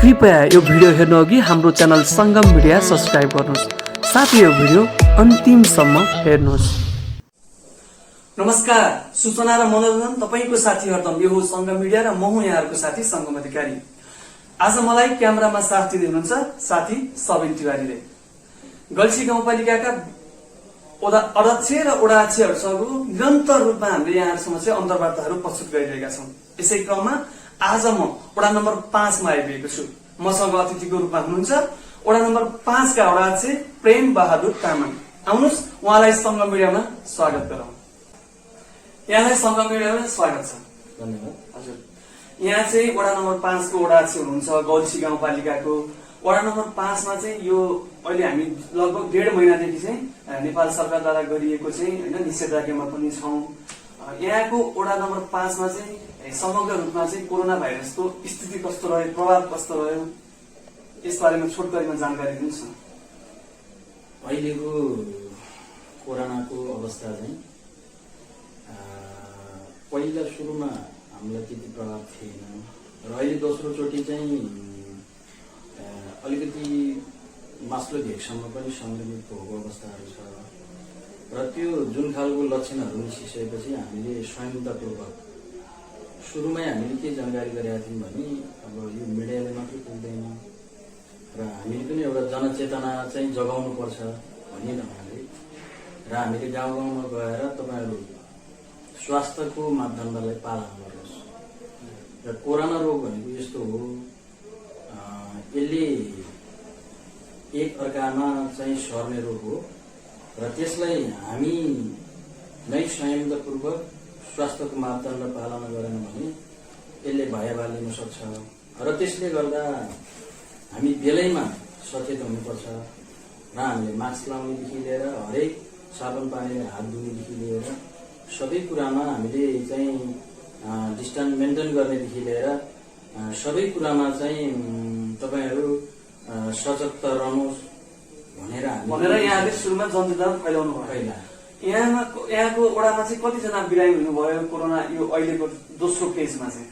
कृपया यो भिडियो हेर्नु अघि हाम्रो च्यानल सङ्गम मिडिया सब्स्क्राइब गर्नुहोस्, साथै यो भिडियो अन्तिमसम्म हेर्नुहोस्। नमस्कार, सूचना र मनोरञ्जन तपाईको साथी हरदम यो हो सङ्गम मिडिया र म हुँ यहाँहरुको साथी सङ्गम अधिकारी। आज मलाई क्यामेरामा साथ दिँदै हुनुहुन्छ साथी सबिन तिवारीले। गल्सी गाउँपालिकाका अध्यक्ष र वडा अध्यक्षहरुसँग निरन्तर रूपमा हामीले यहाँहरुसँग चाहिँ अन्तर्वार्ताहरू प्रस्तुत गरिरहेका छौं। यसै क्रममा आज म वडा नम्बर 5 मा आइपुगेको छु। मसँग अतिथिको रूपमा हुनुहुन्छ वडा नम्बर 5 का वडा अध्यक्ष प्रेम बहादुर तामाङ। आउनुस् उहाँलाई सङ्गम मिडियामा स्वागत गरौँ। यहाँलाई सङ्गम मिडियामा स्वागत छ। धन्यवाद। हजुर, यहाँ चाहिँ वडा नम्बर 5 को वडा अध्यक्ष हुनुहुन्छ गल्सी गाउँपालिकाको। वडा नम्बर 5 मा चाहिँ यो अहिले हामी लगभग 1.5 महिनादेखि चाहिँ नेपाल सरकारद्वारा गरिएको चाहिँ हैन निषेधाज्ञामा पनि छौं। यहाँको वडा नम्बर 5 मा चाहिँ समग्र रूपमा चाहिँ कोरोना भाइरसको स्थिति कस्तो रह्यो, प्रभाव कस्तो रह्यो, यस बारेमा छोटकरीमा जानकारी दिनुस् न। अहिलेको कोरोनाको अवस्था चाहिँ पहिला सुरुमा हामीलाई त्यति प्रभाव थिएन र अहिले दोस्रो चोटि चाहिँ अलिकति मास्लो भेगसम्म पनि संक्रमित भएको अवस्थाहरू छ र त्यो जुन खालको लक्षणहरू निस्किसकेपछि हामीले स्वयंतापूर्वक सुरुमै हामीले के जानकारी गरेका थियौँ भने अब यो मिडियाले मात्रै पुग्दैन र हामीले पनि एउटा जनचेतना चाहिँ जगाउनु पर्छ भन्ने ढङ्गले र हामीले गाउँ गाउँमा गएर तपाईहरु स्वास्थ्यको मापदण्डलाई पालन गर्नुहोस् र कोरोना रोग भनेको यस्तो हो, यसले एक अर्कामा चाहिँ सर्ने रोग हो र त्यसलाई हामी नै संयमतापूर्वक स्वास्थ्यको मापदण्ड पालना गरेन भने यसले भयाबालिन सक्छ र त्यसले गर्दा हामी बेलैमा सचेत हुनुपर्छ र हामीले मास्क लाउनेदेखि लिएर हरेक साबुन पानीले हात धुनेदेखि लिएर सबै कुरामा हामीले चाहिँ डिस्टेन्स मेन्टेन गर्नेदेखि लिएर सबै कुरामा चाहिँ तपाईहरु सचेत रहनुहोस् भनेर यहाँले सुरुमा जनचेतना फैलाउनु भयो। यहाँको वडामा चाहिँ कतिजना बिरामी हुनुभयो कोरोना यो अहिलेको दोस्रो फेजमा चाहिँ?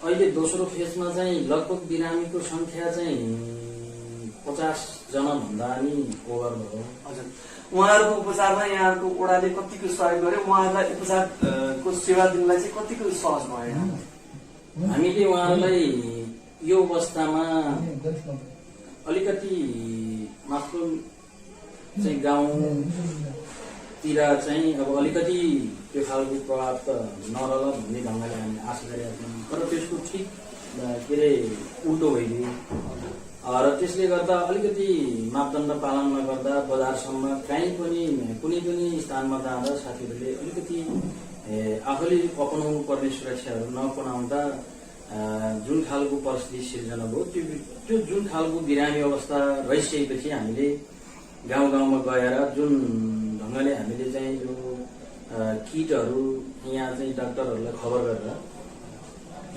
अहिले दोस्रो फेजमा चाहिँ लगभग बिरामीको संख्या चाहिँ 50 जना भन्दा नि ओभर भयो। हजुर, उहाँहरूको उपचारमा यहाँको वडाले कतिको सहयोग गर्यो, उहाँहरूलाई उपचारको सेवा दिनलाई चाहिँ कतिको सहज भयो? हामीले उहाँहरूलाई यो अवस्थामा अलिकति मात्र चाहिँ गाउँतिर चाहिँ अब अलिकति त्यो खालको प्रभाव त नरहला भन्ने ढङ्गले हामीले आशा गरेका थियौँ, तर त्यसको ठिक के अरे उल्टो भइदियो र त्यसले गर्दा अलिकति मापदण्ड पालन नगर्दा बजारसम्म कहीँ पनि कुनै पनि स्थानमा जाँदा साथीहरूले अलिकति आफूले अपनाउनु पर्ने सुरक्षाहरू नअपनाउँदा जुन खालको परिस्थिति सिर्जना भयो त्यो जुन खालको बिरामी अवस्था रहिसकेपछि हामीले गाउँ गाउँमा गएर जुन ढङ्गले हामीले चाहिँ यो किटहरू यहाँ चाहिँ डाक्टरहरूलाई खबर गरेर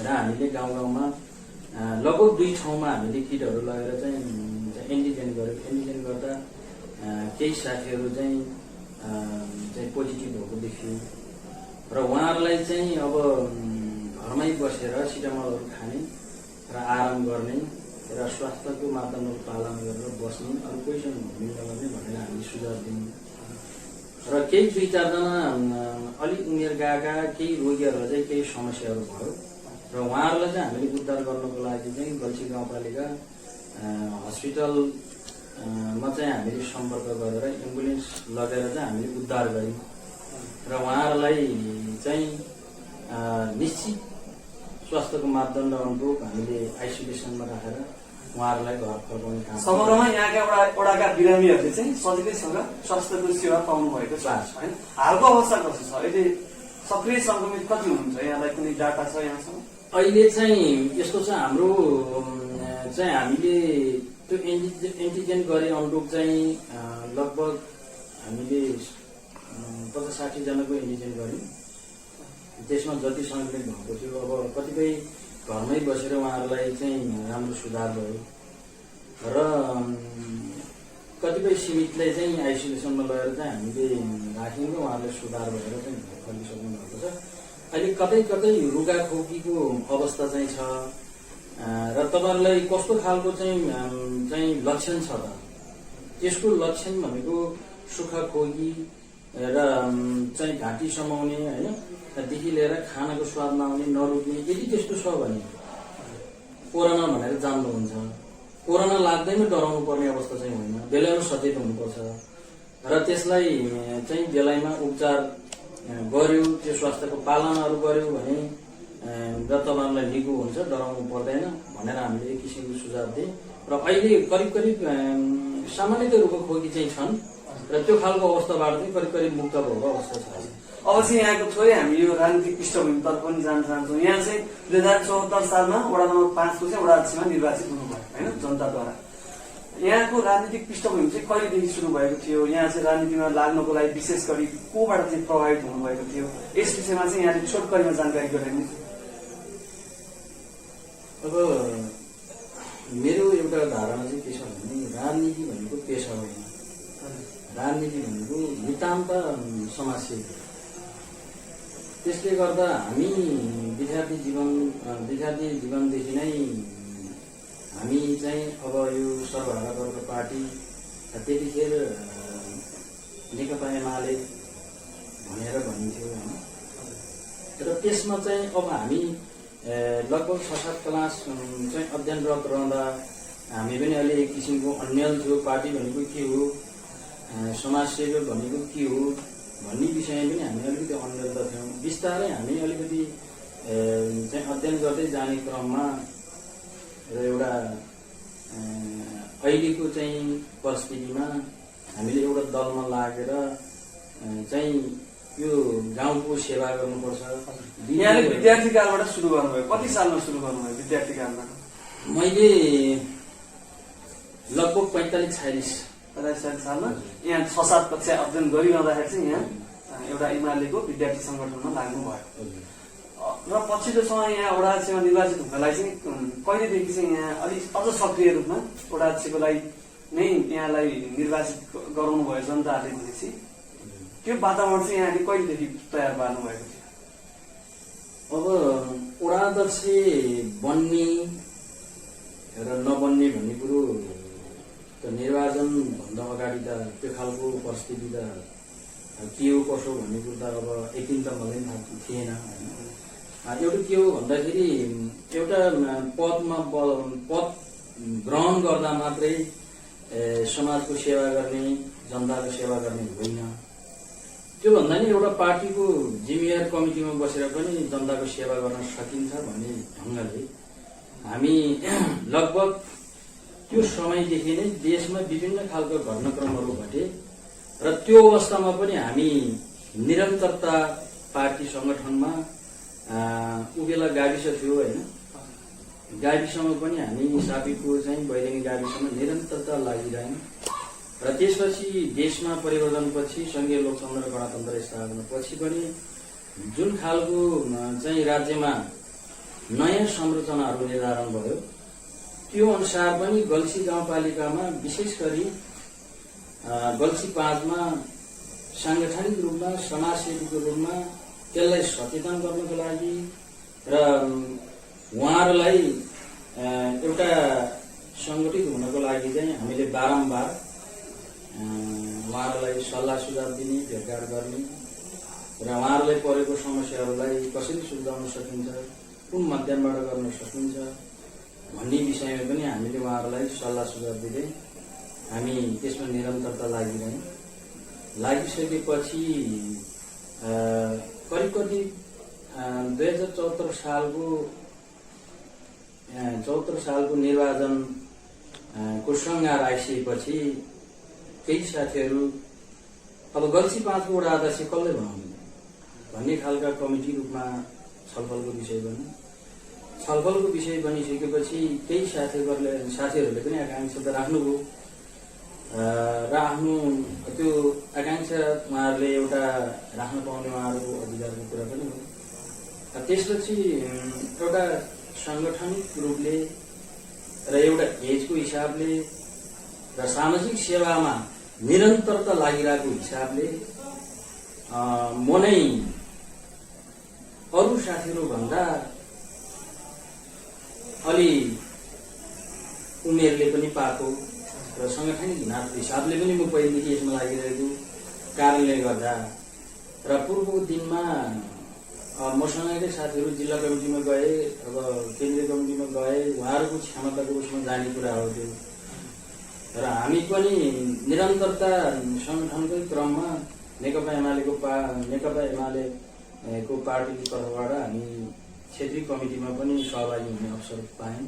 र हामीले गाउँ गाउँमा लगभग 2 ठाउँमा हामीले किटहरू लगेर चाहिँ एन्टिजेन गर्यो। एन्टिजेन गर्दा केही साथीहरू चाहिँ पोजिटिभ भएको देखियो र उहाँहरूलाई चाहिँ अब घरमै बसेर सिटामलहरू खाने र आराम गर्ने र स्वास्थ्यको मापदण्डहरू पालन गरेर बस्ने, अरू कोहीसँग घुम्ने नगर्ने भनेर हामी सुझाव दियौँ र केही 2-4 जना अलिक उमेर गएका केही रोगीहरूलाई चाहिँ केही समस्याहरू भयो र उहाँहरूलाई चाहिँ हामीले उद्धार गर्नको लागि चाहिँ गल्सी गाउँपालिका हस्पिटलमा चाहिँ हामीले सम्पर्क गरेर एम्बुलेन्स लगेर चाहिँ हामीले उद्धार गर्यौँ र उहाँहरूलाई चाहिँ निश्चित स्वास्थ्यको मापदण्ड अनुरूप हामीले आइसोलेसनमा राखेर उहाँहरूलाई घर फर्काउने काम। समग्रमा यहाँका वडाका बिरामीहरूले चाहिँ सजिलैसँग स्वास्थ्यको सेवा पाउनु भएको छ हैन? हालको अवस्था कस्तो छ? अहिले सक्रिय संक्रमित कति हुनुहुन्छ? यहाँलाई कुनै डाटा छ यहाँसँग? अहिले चाहिँ यस्तो छ, हाम्रो चाहिँ हामीले त्यो एन्टिजेन गरे अनुरूप चाहिँ लगभग हामीले 50-60 जनाको एन्टिजेन गर्यौँ। त्यसमा जति संक्रमित भएको थियो अब कतिपय घरमै बसेर उहाँहरूलाई चाहिँ राम्रो सुधार भयो र कतिपय सीमितलाई चाहिँ आइसोलेसनमा लगेर चाहिँ हामीले राख्यौँ र उहाँहरूले सुधार भएर चाहिँ फर्किसक्नु भएको छ। अहिले कतै कतै रुगाखोकीको अवस्था चाहिँ छ र तपाईँहरूलाई कस्तो खालको चाहिँ लक्षण छ त, त्यसको लक्षण भनेको सुख खोकी र चाहिँ घाँटी समाउने होइन, देखि लिएर खानाको स्वाद नआउने, नरुच्ने, यदि त्यस्तो छ भने कोरोना भनेर जान्नुहुन्छ। कोरोना लाग्दैमा डराउनु पर्ने अवस्था चाहिँ होइन, बेलैमा सचेत हुनुपर्छ र त्यसलाई चाहिँ बेलैमा उपचार गर्यो, त्यो स्वास्थ्यको पालनाहरू गर्यो भने र तपाईँहरूलाई निको हुन्छ, डराउनु पर्दैन भनेर हामीले एक किसिमको सुझाव दिए। र अहिले करिब करिब सामान्यतः रूपमा खोकी चाहिँ छन् र त्यो खालको अवस्थाबाट चाहिँ करिब करिब मुक्त भएको अवस्था छ। अब चाहिँ यहाँको थोरै हामी यो राजनीतिक पृष्ठभूमितर्फ पनि जान चाहन्छौँ। यहाँ चाहिँ 2074 सालमा वडा नम्बर 5 को चाहिँ वडा अध्यक्षमा निर्वाचित हुनुभयो होइन, जनताद्वारा। यहाँको राजनीतिक पृष्ठभूमि चाहिँ कहिलेदेखि सुरु भएको थियो? यहाँ चाहिँ राजनीतिमा लाग्नको लागि विशेष गरी कोबाट चाहिँ प्रभावित हुनुभएको थियो? यस विषयमा चाहिँ यहाँले छोटकरीमा जानकारी गराइदिनुहोस्। अब मेरो एउटा धारणा चाहिँ के छ भने राजनीति भनेको पेसा होइन, राजनीति भनेको नितान्त समाजसेवी। त्यसले गर्दा हामी विद्यार्थी जीवनदेखि नै हामी चाहिँ अब यो सर्वहारावर्ग पार्टी त्यतिखेर नेकपा एमाले भनेर भनिन्थ्यो होइन, र त्यसमा चाहिँ अब हामी लगभग 6-7 क्लास चाहिँ अध्ययनरत रहँदा हामी पनि अलि एक किसिमको अन्यल थियो। पार्टी भनेको के हो, समाजसेवी भनेको के हो भन्ने विषयमा पनि हामी अलिकति अन्यलता थियौँ। बिस्तारै हामी अलिकति चाहिँ अध्ययन गर्दै जाने क्रममा र एउटा अहिलेको चाहिँ परिस्थितिमा हामीले एउटा दलमा लागेर चाहिँ यो गाउँको सेवा गर्नुपर्छ। यहाँले विद्यार्थी कालबाट सुरु गर्नुभयो, कति सालमा सुरु गर्नुभयो विद्यार्थी कालबाट? मैले लगभग 45-46 सालमा यहाँ 6-7 कक्षा अध्ययन गरिरहँदाखेरि चाहिँ यहाँ एउटा एमालेको विद्यार्थी संगठनमा लाग्नुभयो र पछिल्लो समय यहाँ वडा अध्यक्षमा निर्वाचित हुनलाई चाहिँ कहिलेदेखि चाहिँ यहाँ अलिक अझ सक्रिय रूपमा वडा अध्यक्षको लागि नै यहाँलाई निर्वाचित गराउनु भयो जनताहरूले भनेपछि त्यो वातावरण चाहिँ यहाँले कहिलेदेखि तयार पार्नु भएको थियो? अब वडा अध्यक्ष बन्ने र नबन्ने भन्ने कुरो त निर्वाचन भन्दा अगाडि त त्यो खालको परिस्थिति त के हो कसो भन्ने कुरो त अब एकदिन त मलाई थाहा थिएन होइन। एउटा के हो भन्दाखेरि एउटा पद ग्रहण गर्दा मात्रै समाजको सेवा गर्ने, जनताको सेवा गर्ने होइन। त्यो भन्दा नि एउटा पार्टीको जिम्मेवार कमिटीमा बसेर पनि जनताको सेवा गर्न सकिन्छ भन्ने ढङ्गले हामी लगभग त्यो समयदेखि नै देशमा विभिन्न खालको घटनाक्रमहरू घटे र त्यो अवस्थामा पनि हामी निरन्तरता पार्टी संगठनमा उबेला गाविस थियो होइन, गाविसमा पनि हामी साबिकको चाहिँ बैलेनी गाविसमा निरन्तरता लागिरह्यौँ र त्यसपछि देशमा परिवर्तनपछि संघीय लोकतन्त्र र गणतन्त्र स्थापनापछि पनि जुन खालको चाहिँ राज्यमा नयाँ संरचनाहरू निर्धारण भयो त्यो अनुसार पनि गल्सी गाउँपालिकामा विशेष गरी गल्सी 5 मा सांगठनिक रूपमा समाजसेवीको रूपमा त्यसलाई सचेतन गर्नको लागि र उहाँहरूलाई एउटा संगठित हुनको लागि चाहिँ हामीले बारम्बार उहाँहरूलाई सल्लाह सुझाव दिने, भेटघाट गर्ने र उहाँहरूलाई परेको समस्याहरूलाई कसरी सुल्झाउन सकिन्छ, कुन माध्यमबाट गर्न सकिन्छ भन्ने विषयमा पनि हामीले उहाँहरूलाई सल्लाह सुझाव दिँदै हामी त्यसमा निरन्तरता लागिरह्यौँ। लागिसकेपछि करिब 2074 सालको निर्वाचनको सङ्घार आइसकेपछि केही साथीहरू अब गल्सी 5 को वडा अध्यक्ष कसले बनाउने भन्ने खालका कमिटी रूपमा छलफलको विषय बनिसकेपछि केही साथीहरूले पनि आकांक्षा त राख्नुभयो र आफ्नो त्यो आकांक्षा उहाँहरूले एउटा राख्न पाउने उहाँहरूको अधिकारको कुरा पनि हो। त्यसपछि एउटा सांगठनिक रूपले र एउटा एजको हिसाबले र सामाजिक सेवामा निरन्तरता लागिरहेको हिसाबले म नै अरू साथीहरू भन्दा अलि उमेरले पनि पाएको र साङ्गठनिक हिसाबले पनि म पहिलेदेखि यसमा लागिरहेको कारणले गर्दा र पूर्वको दिनमा मसँगै साथीहरू जिल्ला कमिटीमा गए, अब केन्द्रीय कमिटीमा गए, उहाँहरूको क्षमताको उसमा जाने कुरा हो त्यो। र हामी पनि निरन्तरता सङ्गठनकै क्रममा नेकपा एमालेको पार्टीको तर्फबाट हामी क्षेत्रीय कमिटीमा पनि सहभागी हुने अवसर पायौँ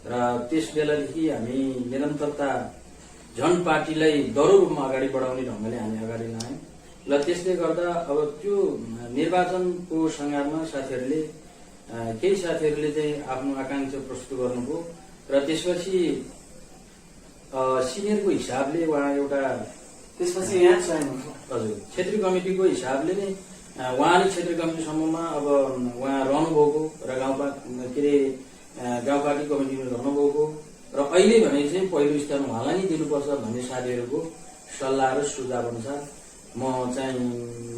र त्यस बेलादेखि हामी निरन्तरता झन् पार्टीलाई दह्रो रूपमा अगाडि बढाउने ढङ्गले हामी अगाडि लायौँ र त्यसले गर्दा अब त्यो निर्वाचनको सङ्घारमा साथीहरूले केही साथीहरूले चाहिँ आफ्नो आकाङ्क्षा प्रस्तुत गर्नुभयो र त्यसपछि सिनियरको हिसाबले उहाँ एउटा त्यसपछि यहाँ चयन हुन्छ। हजुर, क्षेत्रीय कमिटीको हिसाबले नै उहाँले क्षेत्रीय कमिटीसम्ममा अब उहाँ रहनुभएको र गाउँपालिका कमिटीमा रहनुभएको र अहिले भने चाहिँ पहिलो स्थान उहाँलाई नै दिनुपर्छ भन्ने साथीहरूको सल्लाह र सुझाव अनुसार म चाहिँ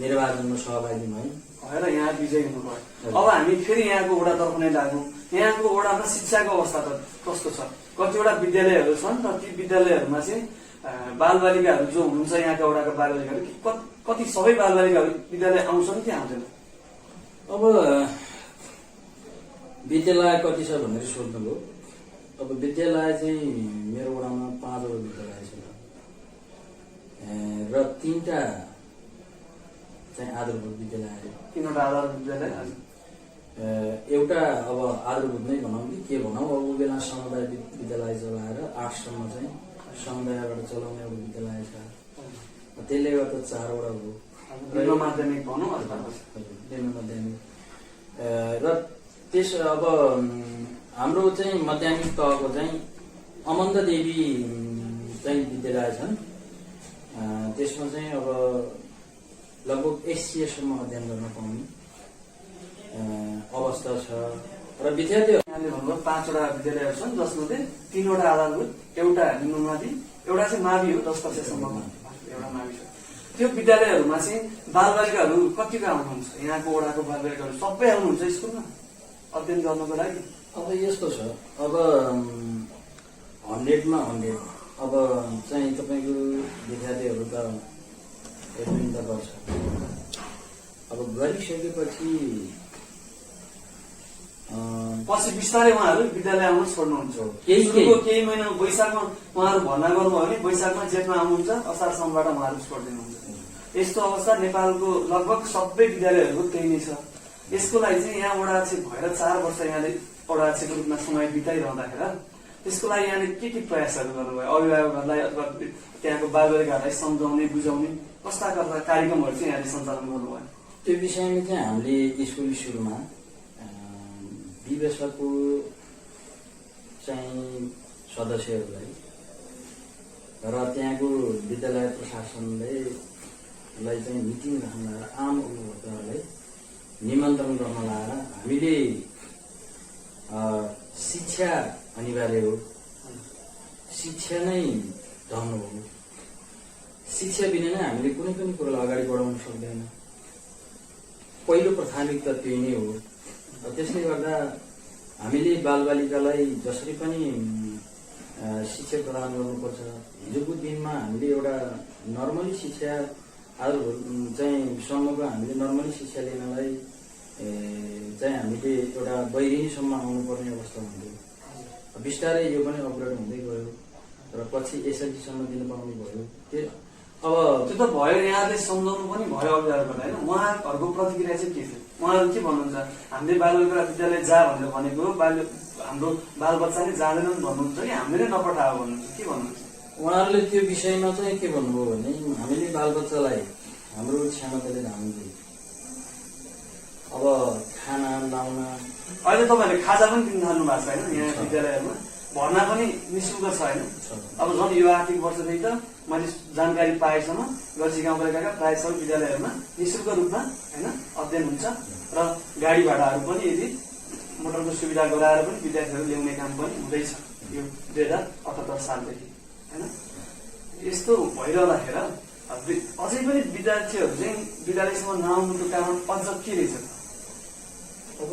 निर्वाचनमा सहभागी भएँ भएर यहाँ विजयी हुनुभयो। अब हामी फेरि यहाँको वडातर्फ नै लागौँ। यहाँको वडामा शिक्षाको अवस्था त कस्तो छ? कतिवटा विद्यालयहरू छन् र ती विद्यालयहरूमा चाहिँ बालबालिकाहरू जो हुनुहुन्छ यहाँका वडाका बालबालिकाहरू कति सबै बालबालिकाहरू विद्यालय आउँछन् कि आउँदैन? अब विद्यालय कति छ भनेर सोध्नुभयो। अब विद्यालय चाहिँ मेरो वडामा 5वटा विद्यालय छ र 3टा चाहिँ आधारभूत विद्यालय। 3वटा आधारभूत विद्यालय। एउटा अब आधारभूत नै भनौँ कि के भनौँ, अब ऊ बेला समुदाय विद्यालय चलाएर 8सम्म चाहिँ समुदायबाट चलाउने एउटा विद्यालय छ। त्यसले गर्दा 4वटा हो। निम्न माध्यमिक भनौँ अथवा निम्न माध्यमिक र त्यस अब हाम्रो चाहिँ माध्यमिक तहको चाहिँ अमन्द देवी चाहिँ विद्यालय छन्। त्यसमा चाहिँ अब लगभग एससीएसम्म अध्ययन गर्न पाउने अवस्था छ र विद्यार्थी यहाँले भन्नुभयो 5वटा विद्यालयहरू छन् जसमध्ये 3वटा आधारभूत, एउटा निम्न मावि, एउटा चाहिँ मावि हो 10 कक्षासम्म एउटा मावि छ। त्यो विद्यालयहरूमा चाहिँ बालबालिकाहरू कतिको आउनुहुन्छ? यहाँको वडाको बालबालिकाहरू सबै आउनुहुन्छ स्कुलमा अध्ययन गर्नको लागि? अब यस्तो छ, अब 100मा 100 अब चाहिँ तपाईँको विद्यार्थीहरू त एडमिन त गर्छ। अब गरिसकेपछि पछि बिस्तारै उहाँहरू विद्यालय आउन छोड्नुहुन्छ। केही महिना वैशाखमा उहाँहरू भर्ना गर्नुभयो भने वैशाखमा जेठमा आउनुहुन्छ, असारसम्मबाट उहाँहरू छोडिदिनुहुन्छ। यस्तो अवस्था नेपालको लगभग सबै विद्यालयहरूको त्यही नै छ। यसको लागि चाहिँ यहाँ वडा अध्यक्ष भएर 4 वर्ष यहाँले वडा अध्यक्षको रूपमा समय बिताइरहँदाखेरि त्यसको लागि यहाँले के प्रयासहरू गर्नुभयो? अभिभावकहरूलाई अथवा त्यहाँको बालबालिकाहरूलाई सम्झाउने बुझाउने कस्ता कार्यक्रमहरू चाहिँ यहाँले सञ्चालन गर्नुभयो? त्यो विषयमा चाहिँ हामीले स्कुल सुरुमा विवेशको चाहिँ सदस्यहरूलाई र त्यहाँको विद्यालय प्रशासनले चाहिँ मिटिङ राख्न आम उपभोक्ताहरूलाई निमन्त्रण गर्न लाएर हामीले शिक्षा अनिवार्य हो, शिक्षा नै धन हो, शिक्षा बिना नै हामीले कुनै पनि कुरोलाई अगाडि बढाउन सक्दैन, पहिलो प्राथमिकता त्यही नै हो। त्यसले गर्दा हामीले बालबालिकालाई जसरी पनि शिक्षा प्रदान गर्नुपर्छ। हिजोको दिनमा हामीले एउटा नर्मली शिक्षा चाहिँ सम्मको हामीले नर्मली शिक्षा लिनलाई चाहिँ हामीले एउटा बैरिनीसम्म आउनुपर्ने अवस्था हुन्थ्यो। बिस्तारै यो पनि अपग्रेड हुँदै गयो र पछि एसएलसीसम्म दिन पाउने भयो। अब त्यो त भयो, यहाँले सम्झाउनु पनि भयो अभिभावकहरूलाई होइन? उहाँहरूको प्रतिक्रिया चाहिँ के थियो? उहाँहरू के भन्नुहुन्छ? हामीले बालबालिका विद्यालय जा भनेर भनेको हाम्रो बालबच्चा नै जाँदैनन् भन्नुहुन्छ कि हामीले नपठायो भन्नुहुन्छ? के भन्नुहुन्छ उहाँहरूले? त्यो विषयमा चाहिँ के भन्नुभयो भने हामीले बालबच्चालाई हाम्रो क्षमताले धाउनु, अब खाना लाउन। अहिले तपाईँहरूले खाजा पनि दिन थाल्नु भएको छ होइन? यहाँ विद्यालयहरूमा भर्ना पनि निःशुल्क छ होइन? अब झन् यो आर्थिक वर्षदेखि त मैले जानकारी पाएसम्म गल्छी गाउँपालिकाका प्रायः सबै विद्यालयहरूमा निःशुल्क रूपमा होइन अध्ययन हुन्छ र गाडी भाडाहरू पनि यदि मोटरको सुविधा गराएर पनि विद्यार्थीहरू ल्याउने काम पनि हुँदैछ यो 2078 सालदेखि होइन? यस्तो भइरहँदाखेरि अझै पनि विद्यार्थीहरू चाहिँ विद्यालयसम्म नआउनुको कारण अझ के रहेछ? अब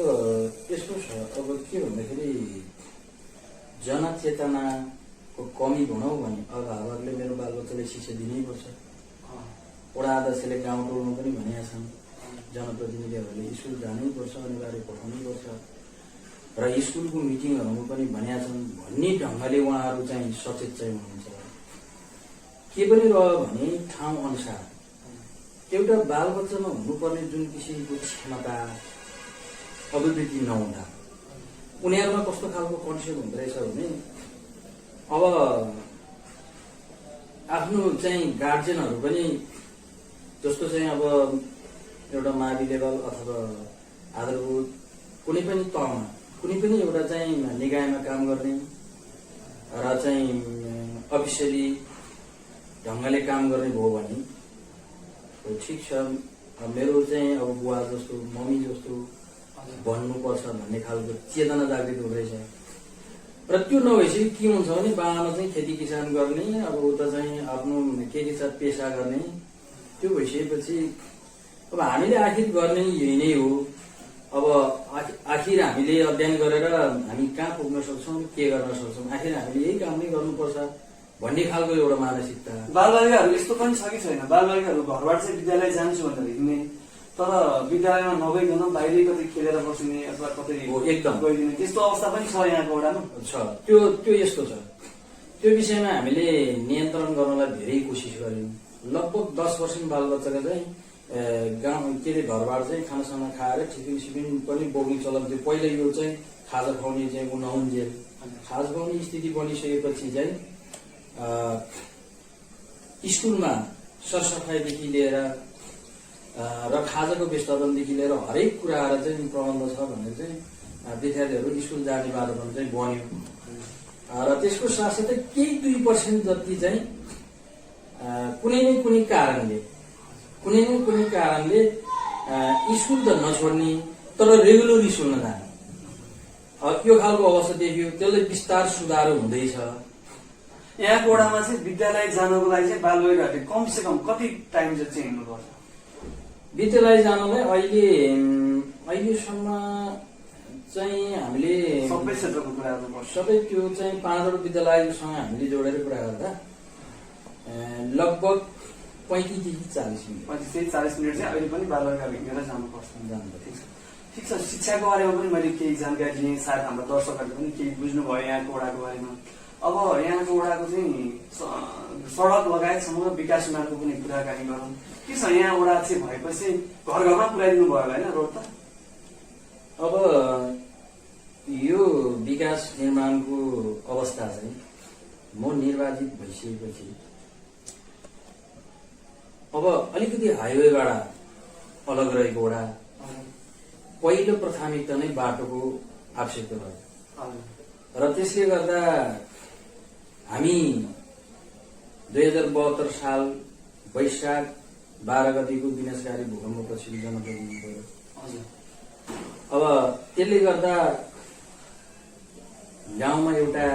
यस्तो छ, अब के भन्दाखेरि जनचेतनाको कमी भनौँ भने अभिभावकले मेरो बालबच्चालाई शिक्षा दिनैपर्छ। वडा अध्यक्षले गाउँ टोलमा पनि भनेका छन् जनप्रतिनिधिहरूले स्कुल जानैपर्छ, अनिवार्य पठाउनैपर्छ र स्कुलको मिटिङहरूमा पनि भनेका छन् भन्ने ढङ्गले उहाँहरू चाहिँ सचेत चाहिँ हुनुहुन्छ। के पनि रह्यो भने ठाउँ अनुसार एउटा बालबच्चामा हुनुपर्ने जुन किसिमको क्षमता अभिवृद्धि नहुँदा उनीहरूमा कस्तो खालको कन्सेप्ट हुँदो रहेछ भने अब आफ्नो चाहिँ गार्जेनहरू पनि जस्तो चाहिँ अब एउटा मावि लेभल अथवा आधारभूत कुनै पनि तहमा कुनै पनि एउटा चाहिँ निकायमा काम गर्ने र चाहिँ अफिसियली ढङ्गले काम गर्ने भयो भने ठिक छ, मेरो चाहिँ अब बुवा जस्तो मम्मी जस्तो भन्नुपर्छ भन्ने खालको चेतना जागृत हुँदैछ। र त्यो नभएपछि के हुन्छ भने बाबामा चाहिँ खेती किसान गर्ने, अब उता चाहिँ आफ्नो के साथ पेसा गर्ने, त्यो भइसकेपछि अब हामीले आखिर गर्ने यही नै हो। अब आखिर हामीले अध्ययन गरेर हामी कहाँ पुग्न सक्छौँ, के गर्न सक्छौँ, आखिर हामीले यही काम नै गर्नुपर्छ भन्ने खालको एउटा मानसिकता। बालबालिकाहरू यस्तो पनि छ कि छैन, बालबालिकाहरू घरबाट चाहिँ विद्यालय जान्छु भनेर हिँड्ने तर विद्यालयमा नगइकन बाहिरै कतै खेलेर बस्ने अथवा कतै एकदम गइदिने त्यस्तो अवस्था पनि छ यहाँको वडामा छ। त्यो यस्तो छ, त्यो विषयमा हामीले नियन्त्रण गर्नलाई धेरै कोसिस गर्यौँ। लगभग 10% बालबच्चाका चाहिँ गाउँ के अरे घरबाट चाहिँ खानासाना खाएर टिफिन सिफिन पनि बोक्ने चलन थियो। पहिला यो चाहिँ खाजा खुवाउने चाहिँ नहुन्जेल खाजा खुवाउने स्थिति बनिसकेपछि चाहिँ स्कुलमा सरसफाइदेखि लिएर र खाजाको व्यवस्थापनदेखि लिएर हरेक कुराहरू चाहिँ प्रबन्ध छ भनेर चाहिँ विद्यार्थीहरू स्कुल जाने वातावरण चाहिँ बन्यो। र त्यसको साथसाथै केही 2% जति चाहिँ कुनै न कुनै कारणले स्कुल त नछोड्ने तर रेगुलर स्कुल नजाने यो खालको अवस्था देखियो। त्यसले बिस्तार सुधार हुँदैछ। यहाँको वडामा चाहिँ विद्यालय जानको लागि चाहिँ बालबालिकाहरूले कमसे कम कति टाइम चाहिँ हिँड्नुपर्छ? विद्यालय जानलाई अहिलेसम्म चाहिँ हामीले सबै क्षेत्रको कुरा गर्नुपर्छ। सबै त्यो चाहिँ 5वटा विद्यालयसँग हामीले जोडेर कुरा गर्दा लगभग 35 देखि 40 मिनट चाहिँ अहिले पनि बालबालिकाहरू हिँडेर जानुपर्छ। ठिक छ, शिक्षाको बारेमा पनि मैले केही जानकारी लिएँ, सायद हाम्रो दर्शकहरूले पनि केही बुझ्नुभयो यहाँको वडाको बारेमा। अब यहाँको वडाको चाहिँ सडक लगायत समग्र विकास निर्माणको पनि कुराकानी गरौँ। के छ यहाँ वडा चाहिँ भएपछि घर घरमा पुऱ्याइदिनु भयो होइन रोड त? अब यो विकास निर्माणको अवस्था चाहिँ म निर्वाचित भइसकेपछि अब अलिकति हाइवेबाट अलग रहेको वडा पहिलो प्राथमिकता नै बाटोको आवश्यकता भयो। र त्यसले गर्दा हामी 2072 साल वैशाख 12 गतिको विनाशकारी भूकम्पपछि जनप्रतिनिधि गयो। अब त्यसले गर्दा गाउँमा एउटा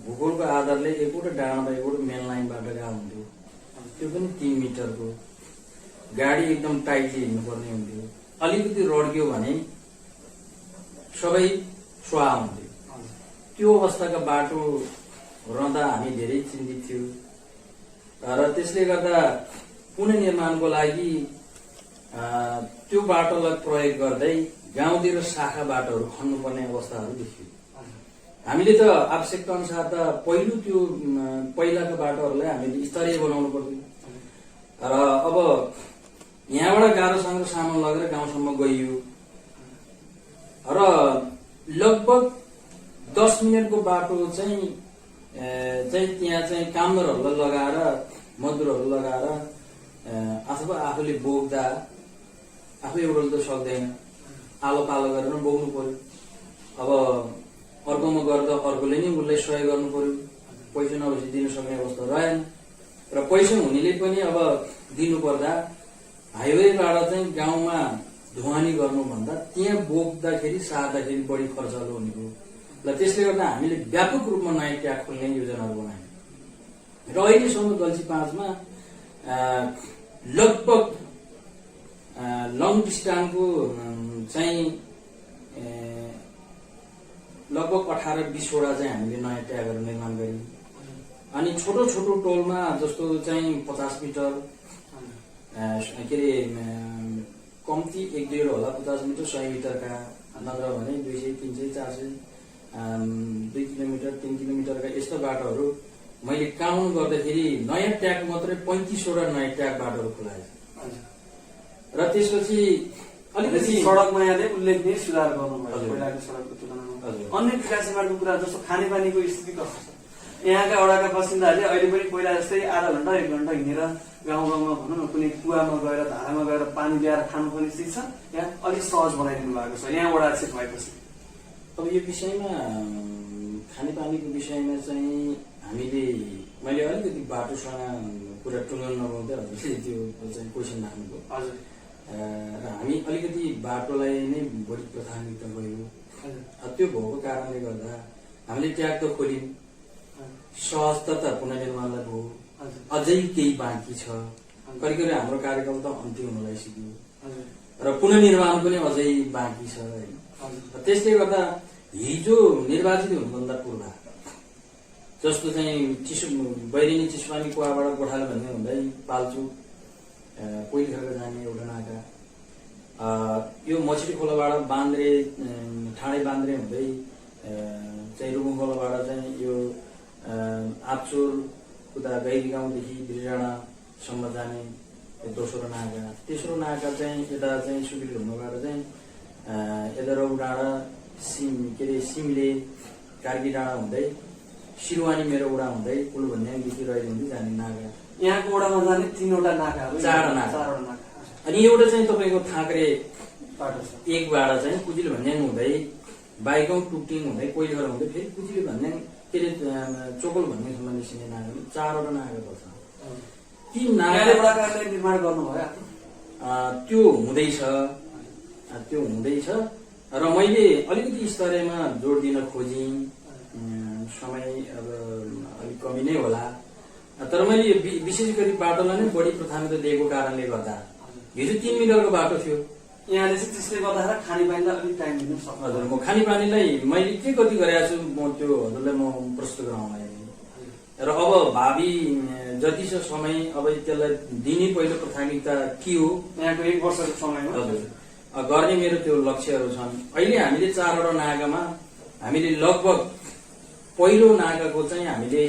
भूगोलको आधारले एकवटा डाँडामा एकवटा मेन लाइन बाटो गएको हुन्थ्यो। त्यो पनि 3 मिटरको गाडी एकदम टाइटली हिँड्नुपर्ने हुन्थ्यो। अलिकति रड्क्यो भने सबै स्वाहा हुन्थ्यो। त्यो अवस्थाका बाटो रहँदा हामी धेरै चिन्तित थियौँ। र त्यसले गर्दा पुनर्निर्माणको लागि त्यो बाटोलाई प्रयोग गर्दै गाउँतिर शाखा बाटोहरू खन्नुपर्ने अवस्थाहरू देखियो। हामीले त आवश्यकता अनुसार त पहिलाका बाटोहरूलाई हामीले स्तरीय बनाउनु पर्थ्यो। र अब यहाँबाट गाह्रोसँग सामान लगेर गाउँसम्म गइयो र लगभग 10 मिनटको बाटो चाहिँ त्यहाँ चाहिँ कामदारहरूलाई लगाएर मजदुरहरू लगाएर अथवा आफूले बोक्दा आफू एउटाले त सक्दैन, आलो पालो गरेर बोक्नु पर्यो। अब अर्कोमा गर्दा अर्कोले नै उसलाई सहयोग गर्नु पर्यो। पैसा नभएपछि दिन सक्ने अवस्था रहेन। र पैसा हुनेले पनि अब दिनु पर्दा हाइवेबाट चाहिँ गाउँमा ढुवानी गर्नुभन्दा त्यहाँ बोक्दाखेरि सार्दाखेरि बढी खर्चालो हुने हो। र त्यसले गर्दा हामीले व्यापक रूपमा नयाँ ट्याग खोल्ने योजनाहरू बनायौँ। र अहिलेसम्म गल्छी 5 मा लगभग लङ डिस्टान्सको चाहिँ लगभग 18-20 चाहिँ हामीले नयाँ ट्यागहरू निर्माण गर्यौँ। अनि छोटो छोटो टोलमा जस्तो चाहिँ 50 मिटर के अरे कम्ती 1-2 होला 50 मिटर 100 मिटरका नत्र भने 200, 300, 400 2 किलोमिटर 3 किलोमिटरका यस्तो बाटोहरू मैले काउन्ट गर्दाखेरि नयाँ ट्याग मात्रै 35वटा नयाँ ट्याग बाटोहरू खुलाएछ। र त्यसपछि अलिकति सडकमा यहाँले उल्लेखनीय सुधार गर्नुभयो पहिलाको सडकको तुलनामा। अन्य विकास निर्माणको कुरा जस्तो खानेपानीको स्थिति कस्तो छ? यहाँका वडाका बासिन्दाहरूले अहिले पनि पहिला जस्तै आधा घण्टा 1 घण्टा हिँडेर गाउँ गाउँमा भनौँ न कुनै कुवामा गएर धारामा गएर पानी ल्याएर खानुपर्ने स्थिति छ या अलिक सहज बनाइदिनु भएको छ यहाँ वडा अध्यक्ष भएपछि? अब यो विषयमा खानेपानीको विषयमा चाहिँ मैले अलिकति बाटोसँग कुरा टुङ्गाउन नपाउँदै हजुरले त्यो चाहिँ क्वेसन राख्नुभयो। हजुर। र हामी अलिकति बाटोलाई नै बढी प्राथमिकता गयौँ। त्यो भएको कारणले गर्दा हामीले ट्याग त खोल्यौँ, सहजता पुनर्निर्माणलाई भयो, अझै केही बाँकी छ। करिब हाम्रो कार्यकाल त अन्त्य हुन लागिसक्यो र पुनर्निर्माण पनि अझै बाँकी छ। त्यसले गर्दा हिजो निर्वाचित हुनुभन्दा पूर्व जस्तो चाहिँ बैरिनी चिसपानी कुवाबाट गोठालो भन्ने हुँदै पाल्चु कोइलीखर्क जाने एउटा नाका, यो मछली खोलाबाट बान्द्रे ठाडे बान्द्रे हुँदै चाहिँ रुकुम खोलाबाट चाहिँ यो आप्चोर उता गैरी गाउँदेखि बिरडाँडासम्म जाने दोस्रो नाका, तेस्रो नाका चाहिँ यता चाहिँ सुबिल ढुङ्गाबाट चाहिँ यता रौ डाँडा के अरे सिमले कार्की डाँडा हुँदै सिरुवानी मेरो वडा हुँदै कुल भन्ने गीती रहिले हुँदै जाने नाका। यहाँको वडामा जाने 3वटा नाकाहरू, 4 नाका। अनि एउटा चाहिँ तपाईँको थाक्रे एकबाट चाहिँ कुजिल भन्ने हुँदै बाइगाउँ टुक्टिङ हुँदै कोइलघर हुँदै फेरि कुजिल भन्ने के अरे चोकल भन्नेसम्म निस्किने नाका 4वटा नाका पर्छ। ती नाकाले निर्माण गर्नुभयो त्यो हुँदैछ र मैले अलिकति स्तरमा जोड दिन खोजेँ। समय अब अलिक कमी नै होला, तर मैले विशेष गरी बाटोलाई नै बढी प्राथमिकता दिएको कारणले गर्दा हिजो 3 मिटरको बाटो थियो। यहाँले चाहिँ त्यसले गर्दा खानेपानीलाई अलिक टाइम दिनु सक्छ। हजुर, म खानेपानीलाई मैले के कति गरेको छु म त्यो हजुरलाई म प्रस्तुत गराउन र अब भावी जति छ समय अब त्यसलाई दिने पहिलो प्राथमिकता के हो यहाँको 1 वर्षको समयमा हजुर गर्ने मेरो त्यो लक्ष्यहरू छन्। अहिले हामीले 4वटा नाकामा हामीले लगभग पहिलो नाकाको चाहिँ हामीले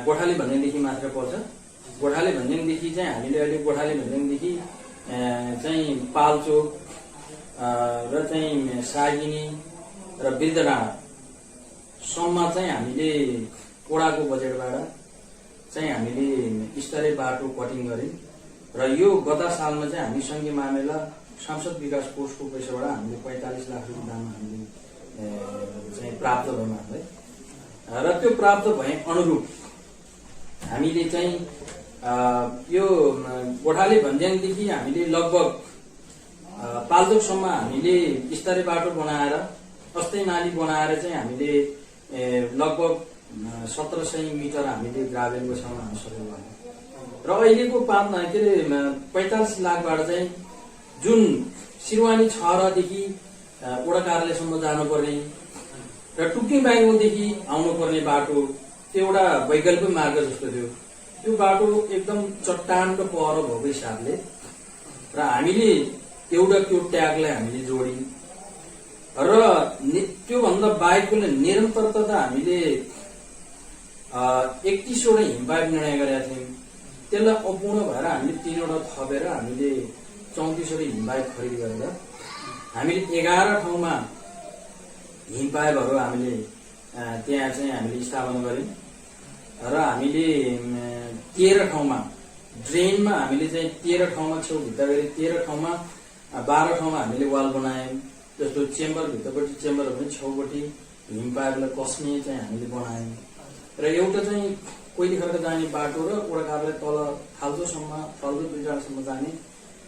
गोठाले भन्ज्याङदेखि मात्र पर्छ। गोठाले भन्ज्याङदेखि चाहिँ हामीले अहिले गोठाले भन्ज्याङदेखि चाहिँ पाल्चोक र चाहिँ सागिनी र बिर्दडाँडासम्म चाहिँ हामीले ओडाको बजेटबाट चाहिँ हामीले स्तरीय बाटो कटिङ गर्यौँ र यो गत सालमा चाहिँ हामी सङ्घीय मामिला सांसद विकास कोषको पैसाबाट हामीले 45 लाख रुपियाँ दाम हामीले चाहिँ प्राप्त भयौँ हामीलाई। र त्यो प्राप्त भए अनुरूप हामीले चाहिँ यो गोठाले भन्ज्याङदेखि हामीले लगभग पाल्चोकसम्म हामीले स्तरीय बाटो बनाएर अस्थायी नाली बनाएर चाहिँ हामीले लगभग 1700 मिटर हामीले ग्राभेलको ठाउँमा हामी सफल गर्यौँ। र अहिलेको के अरे 45 लाखबाट चाहिँ जुन सिरुवानी 6 वडा कार्यालयसम्म जानुपर्ने र टुक्टिङ बाइगाउँदेखि आउनुपर्ने बाटो त्यो एउटा वैकल्पिक मार्ग जस्तो थियो। त्यो बाटो एकदम चट्टानको पर भएको हिसाबले र हामीले एउटा त्यो ट्यागलाई हामीले जोड्यौँ र त्योभन्दा बाहेकको निरन्तरता त हामीले 31वटा हिमपाइप निर्णय गरेका थियौँ। त्यसलाई अपूर्ण भएर हामीले 3वटा थपेर हामीले 34वटा हिमपाइप खरिद गरेर हामीले 11 ठाउँमा हिमपाइपहरू हामीले त्यहाँ चाहिँ हामीले स्थापना गर्यौँ र हामीले 13 ठाउँमा ड्रेनमा हामीले चाहिँ 13 ठाउँमा छेउ भित्ता गरी 13 ठाउँमा 12 ठाउँमा हामीले वाल बनायौँ। जस्तो चेम्बर भित्रपट्टि चेम्बरहरू पनि छेउपट्टि हिमपाइपलाई कस्ने चाहिँ हामीले बनायौँ र एउटा चाहिँ कोइलीखर्क जाने बाटो र ओडा कार्यालय तल फाल्चोसम्म फाल्चो बिरडाँडासम्म जाने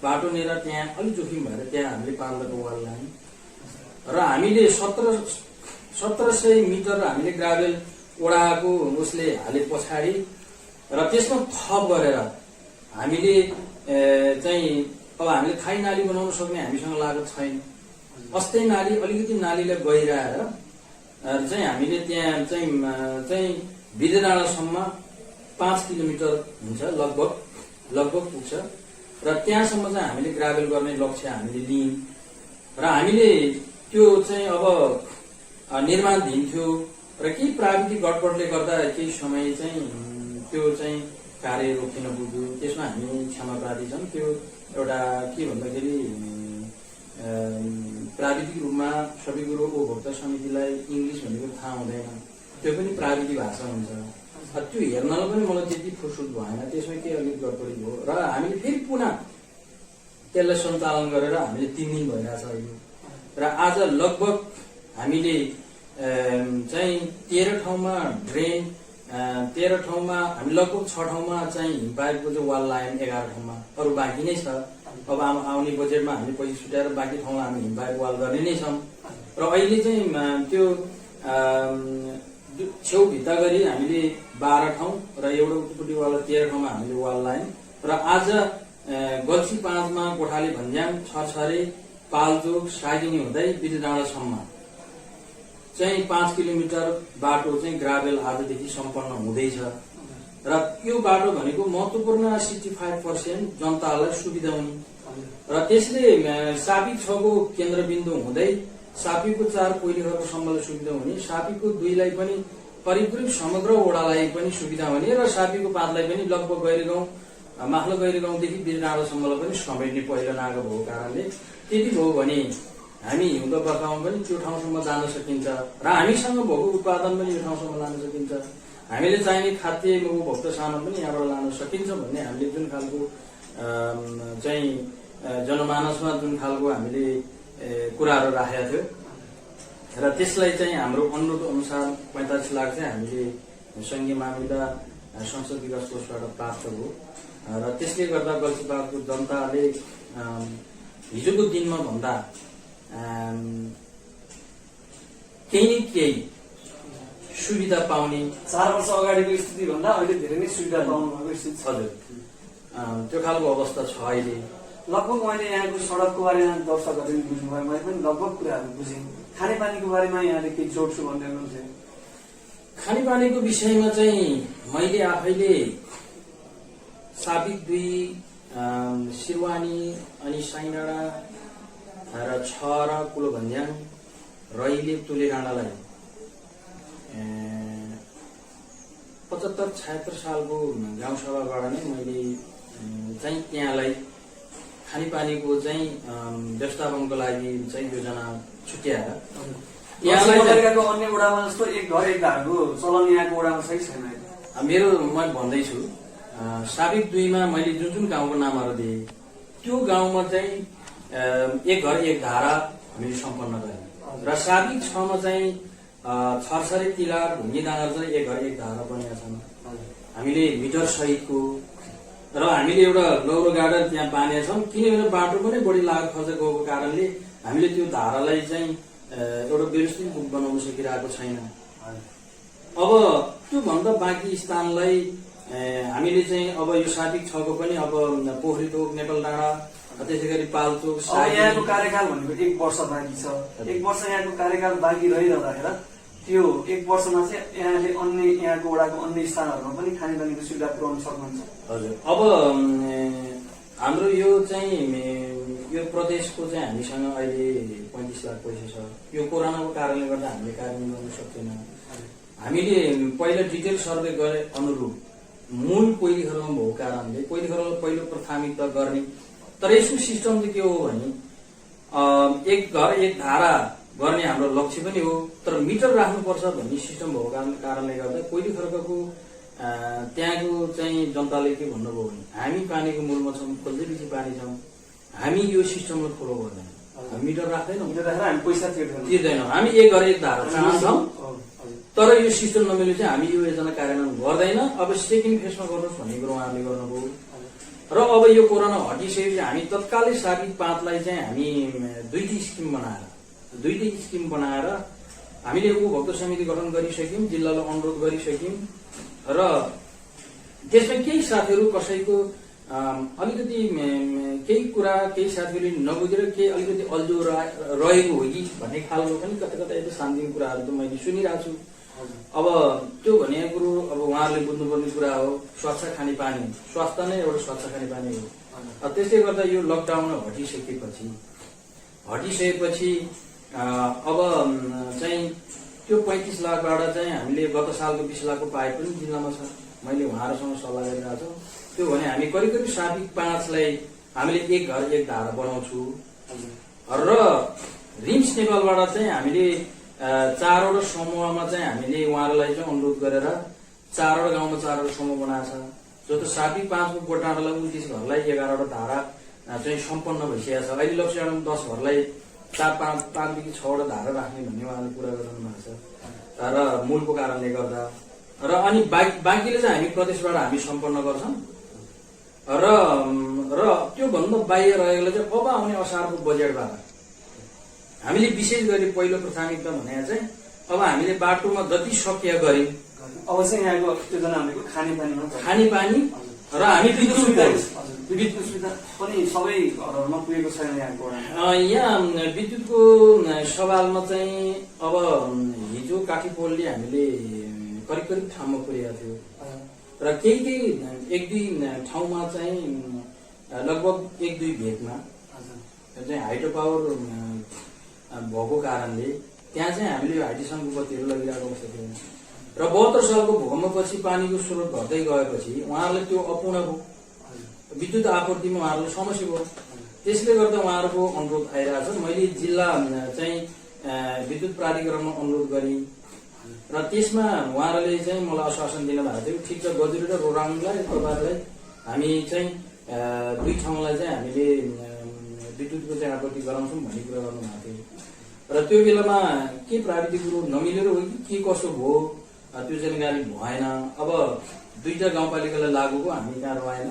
बाटो लिएर त्यहाँ अलिक जोखिम भएर त्यहाँ हामीले 5 वाल लायौँ र हामीले 1700 मिटर हामीले ग्राभेल ओडाको उसले हाले पछाडि र त्यसमा थप गरेर हामीले चाहिँ अब हामीले थाई नाली बनाउन सक्ने हामीसँग लागत छैन। अस्थायी नाली अलिकति नालीलाई गहिराएर चाहिँ हामीले त्यहाँ चाहिँ बिर्जे डाँडासम्म 5 किलोमिटर हुन्छ लगभग पुग्छ र त्यहाँसम्म चाहिँ हामीले ग्राभेल गर्ने लक्ष्य हामीले लियौँ र हामीले त्यो चाहिँ अब निर्माणधीन थियो र केही प्राविधिक गडबडले गर्दा केही समय चाहिँ त्यो चाहिँ कार्य रोकिन पुग्यो। त्यसमा हामी क्षमाप्रार्थी छौँ। त्यो एउटा के भन्दाखेरि प्राविधिक रूपमा सबै कुरो उपभोक्ता समितिलाई इङ्ग्लिस भनेको थाहा हुँदैन, त्यो पनि प्राविधिक भाषा हुन्छ। त्यो हेर्नलाई पनि मलाई त्यति फुर्सद भएन, त्यसमा के अलिक गडबडी भयो र हामीले फेरि पुनः त्यसलाई सञ्चालन गरेर हामीले 3 दिन भइरहेछ अहिले र आज लगभग हामीले चाहिँ 13 ठाउँमा ड्रेन 13 ठाउँमा हामी लगभग 6 ठाउँमा चाहिँ हिमपाइपको चाहिँ वाल लायौँ 11 ठाउँमा, अरू बाँकी नै छ। अब आउने बजेटमा हामीले पैसा छुट्याएर बाँकी ठाउँमा हामी हिमपाइप वाल गर्ने नै छौँ र अहिले चाहिँ त्यो छेउभित्ता गरी हामीले 12 ठाउँ र एउटा उतिपट्टिवाला 13 ठाउँमा हामीले वाल लायौँ र आज गल्छी 5 मा गोठाले भन्ज्याङ छरछरे पाल्चोक सागिनी हुँदै बिर्जे डाँडासम्म चाहिँ 5 किलोमिटर बाटो चाहिँ ग्राभेल आजदेखि सम्पन्न हुँदैछ र यो बाटो भनेको महत्त्वपूर्ण 65% जनतालाई सुविधा हुने र त्यसले सापिक 6 को केन्द्रबिन्दु हुँदै सापीको 4 कोइलीहरूको सम्मलाई सुविधा हुने, सापीको 2 लाई पनि करिब समग्र ओडालाई पनि सुविधा हुने र सापीको 5 लाई पनि लगभग गैरीगाउँ माखलो गैरीगाउँदेखि बिर्जे डाँडासम्मलाई पनि समेट्ने पहिलो नागो भएको कारणले त्यति भयो भने हामी हिउँदो बर्खामा पनि त्यो ठाउँसम्म जान सकिन्छ र हामीसँग भएको उत्पादन पनि यो ठाउँसम्म लान सकिन्छ। हामीले चाहिने खाद्य उपभोक्ता सामान पनि यहाँबाट लान सकिन्छ भन्ने हामीले जुन खालको चाहिँ जनमानसमा जुन खालको हामीले कुराहरू राखेका थियो र त्यसलाई चाहिँ हाम्रो अनुरोध अनुसार 45 लाख चाहिँ हामीले सङ्घीय मामिला संसद विकास कोषबाट प्राप्त भयो र त्यसले गर्दा गल्छीबागको जनताले हिजोको दिनमा भन्दा केही सुविधा पाउने 4 वर्ष अगाडिको स्थिति भन्दा अहिले धेरै नै सुविधा पाउनु भएको स्थिति छ। हजुर त्यो खालको अवस्था छ अहिले। लगभग मैले यहाँको सडकको बारेमा दर्शक गरेर बुझ्नुभयो, मैले पनि लगभग कुराहरू बुझेँ। खानेपानीको बारेमा यहाँले केही जोड्छु भन्दै हुनुहुन्थ्यो। खानेपानीको विषयमा चाहिँ मैले आफैले सापिक 2 सिरवानी अनि साइनाडा र 6 र कुलो भन्ज्याङ रहिले तुले डाँडालाई 75-76 सालको गाउँसभाबाट नै मैले चाहिँ त्यहाँलाई खानेपानीको चाहिँ व्यवस्थापनको लागि चाहिँ योजना छुट्याएर यहाँको अन्य वडामा जस्तो एक घर एक धारको चलन यहाँको वडामा सही छैन। मेरो म भन्दैछु साबिक 2 मा मैले जुन गाउँको नामहरू दिएँ त्यो गाउँमा चाहिँ एक घर एक धारा हामीले सम्पन्न गऱ्यौँ र साबिक 6 मा चाहिँ छरछरे तिला ढुङ्गी डाँडा चाहिँ एक घर एक धारा बनेका छन्। हामीले मिटर सहितको र हामीले एउटा लौरो गार्डन त्यहाँ बाँधेका छौँ किनभने बाटो पनि बढी लागत खर्च गएको कारणले हामीले त्यो धारालाई चाहिँ एउटा व्यवस्थित रूप बनाउन सकिरहेको छैन। अब त्योभन्दा बाँकी स्थानलाई हामीले चाहिँ अब यो साबिक 6 को पनि अब पोखरीतोक नेपाल डाँडा त्यसै गरी पाल्चोक यहाँको कार्यकाल भनेको 1 वर्ष बाँकी छ। 1 वर्ष यहाँको कार्यकाल बाँकी रहिरहँदाखेरि त्यो 1 वर्षमा चाहिँ यहाँले अन्य यहाँको वडाको अन्य स्थानहरूमा पनि खानेपानीको सुविधा पुर्याउन सक्नुहुन्छ। हजुर अब हाम्रो यो चाहिँ यो प्रदेशको चाहिँ हामीसँग अहिले 35 लाख पैसा छ। यो कोरोनाको कारणले गर्दा हामीले कार्यान्वयन गर्न सक्दैन। हामीले पहिला डिटेल सर्वे गरे अनुरूप मूल कोइली खरलमा भएको कारणले कोइली खरललाई पहिलो प्राथमिकता गर्ने, तर यसको सिस्टम चाहिँ के हो भने एक घर एक धारा गर्ने हाम्रो लक्ष्य पनि हो, तर मिटर राख्नुपर्छ भन्ने सिस्टम भएको कारणले गर्दा कोइली खर्कको त्यहाँको चाहिँ जनताले के भन्नुभयो भने हामी पानीको मूलमा छौँ, खोल्दै पछि पानी छौँ, हामी यो सिस्टमलाई फलो गर्दैनौँ, मिटर राख्दैनौँ, हामी पैसा तिर्दैनौँ, हामी एक घर एक धारा चाहन्छौँ, तर यो सिस्टम नमिले चाहिँ हामी यो योजना कार्यान्वयन गर्दैन। अब सेकेन्ड फेजमा गर्नुहोस् भन्ने कुरो उहाँले गर्नुभयो र अब यो कोरोना हटिसकेपछि हामी तत्कालै साबिक 5 लाई चाहिँ हामी दुईटी स्किम बनाएर हामीले उपभोक्ता समिति गठन गरिसक्यौँ, जिल्लालाई अनुरोध गरिसक्यौँ र त्यसमा केही साथीहरू कसैको अलिकति केही कुरा केही साथीहरूले नबुझेर केही अलिकति अल्झो रहेको हो कि भन्ने खालको पनि कता कता यस्तो शान्तिको कुराहरू त मैले सुनिरहेको छु। अब त्यो भनेको कुरो अब उहाँहरूले बुझ्नुपर्ने कुरा हो स्वच्छ खानेपानी, स्वास्थ्य नै एउटा स्वच्छ खानेपानी हो। त्यसले गर्दा यो लकडाउन हटिसकेपछि अब चाहिँ त्यो 35 लाखबाट चाहिँ हामीले गत सालको 20 लाखको पाए पनि जिल्लामा छ। मैले उहाँहरूसँग सल्लाह गरिरहेको छु। त्यो भने हामी करिब 5.5लाई हामीले एक घर एक धारा बनाउँछु र रिम्स नेपालबाट चाहिँ हामीले 4वटा समूहमा चाहिँ हामीले उहाँहरूलाई चाहिँ अनुरोध गरेर 4वटा गाउँमा 4वटा समूह बनाएको छ। जो त 5.5को गोटाडालाई 29 घरलाई 11वटा धारा चाहिँ सम्पन्न भइसकेको छ। अहिले लक्ष्यमा 10 घरलाई 5देखि 6वटा धारा राख्ने भन्ने उहाँले कुरा गरिरहनु भएको छ र मूलको कारणले गर्दा र अनि बाँकीले चाहिँ हामी प्रदेशबाट हामी सम्पन्न गर्छौँ र त्यो भन्दा बाहिर रहेकोले चाहिँ अब आउने असारको बजेटबाट हामीले विशेष गरी पहिलो प्राथमिकता भनेको चाहिँ अब हामीले बाटोमा जति सकिया गर्यौँ। अब चाहिँ यहाँको त्यो जना भनेको खानेपानी र हामी विद्युत सुविधा पनि सबै घरहरूमा पुगेको छैन यहाँको। यहाँ विद्युतको सवालमा चाहिँ अब हिजो काठी पोलले हामीले करिब ठाउँमा पुर्याएको थियो र केही एक दुई ठाउँमा चाहिँ लगभग 1-2 भेगमा चाहिँ हाइड्रो पावर भएको कारणले त्यहाँ चाहिँ हामीले हाइड्रेसनको बत्तीहरू लगिरहेको अवस्था थियो र 72 सालको भूकम्पपछि पानीको स्रोत घट्दै गएपछि उहाँहरूले त्यो अपूर्ण भयो, विद्युत आपूर्तिमा उहाँहरूको समस्या भयो। त्यसले गर्दा उहाँहरूको अनुरोध आइरहेको छ। मैले जिल्ला चाहिँ विद्युत प्राधिकरणमा अनुरोध गरेँ र त्यसमा उहाँहरूले चाहिँ मलाई आश्वासन दिनुभएको थियो ठिक छ गजुरी र रोराङलाई तपाईँहरूलाई हामी चाहिँ 2 ठाउँलाई चाहिँ हामीले विद्युतको चाहिँ आपूर्ति गराउँछौँ भन्ने कुरा गर्नुभएको थियो र त्यो बेलामा के प्राविधिक कुरो नमिलेर हो कि के कसो भयो त्यो जानकारी भएन। अब 2टा गाउँपालिकालाई लागू भयो, हामी कहाँ रहेन